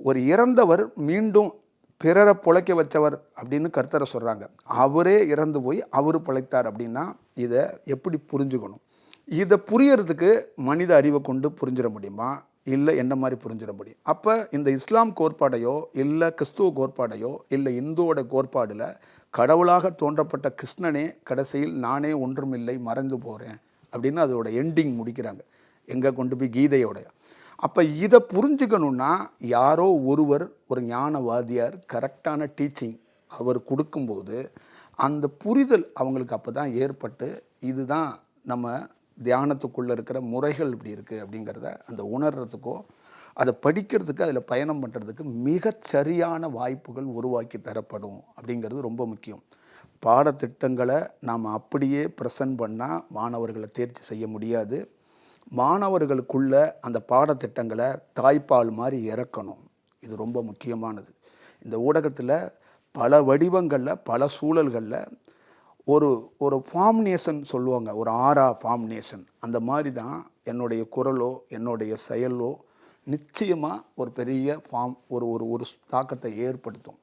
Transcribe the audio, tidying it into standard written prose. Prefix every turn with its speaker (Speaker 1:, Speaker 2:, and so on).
Speaker 1: ஒரு இறந்தவர் மீண்டும் பிறரை பிழைக்க வச்சவர் அப்படின்னு கர்த்தரை சொல்கிறாங்க. அவரே இறந்து போய் அவர் பிழைத்தார் அப்படின்னா இதை எப்படி புரிஞ்சுக்கணும்? இதை புரியறதுக்கு மனித அறிவை கொண்டு புரிஞ்சிட முடியுமா, இல்லை என்ன மாதிரி புரிஞ்சிட முடியும்? அப்போ இந்த இஸ்லாம் கோட்பாடையோ இல்லை கிறிஸ்துவ கோட்பாடையோ இல்லை இந்துவோட கோட்பாடில் கடவுளாக தோன்றப்பட்ட கிருஷ்ணனே கடைசியில் நானே ஒன்றுமில்லை மறைந்து போகிறேன் அப்படின்னு அதோட எண்டிங் முடிக்கிறாங்க. எங்கே கொண்டு போய் கீதையோட. அப்போ இதை புரிஞ்சுக்கணுன்னா யாரோ ஒருவர், ஒரு ஞானவாதியார் கரெக்டான டீச்சிங் அவர் கொடுக்கும்போது அந்த புரிதல் அவங்களுக்கு அப்போ தான் ஏற்பட்டு இதுதான் நம்ம தியானத்துக்குள்ளே இருக்கிற முறைகள் இப்படி இருக்குது அப்படிங்கிறத அந்த உணர்றதுக்கோ அதை படிக்கிறதுக்கு அதில் பயணம் பண்ணுறதுக்கு மிகச்சரியான வாய்ப்புகள் உருவாக்கி தரப்படும் அப்படிங்கிறது ரொம்ப முக்கியம். பாடத்திட்டங்களை நாம் அப்படியே ப்ரெசன்ட் பண்ணால் மாணவர்களை தேர்ச்சி செய்ய முடியாது. மாணவர்களுக்குள்ள அந்த பாடத்திட்டங்களை தாய்ப்பால் மாதிரி இறக்கணும். இது ரொம்ப முக்கியமானது. இந்த ஊடகத்தில் பல வடிவங்களில் பல சூழல்களில் ஒரு ஒரு ஃபார்மினேஷன் சொல்லுவாங்க, ஒரு ஆரா ஃபார்மினேஷன். அந்த மாதிரி தான் என்னுடைய குரலோ என்னுடைய செயலோ நிச்சயமாக ஒரு பெரிய ஒரு ஒரு தாக்கத்தை ஏற்படுத்தும்.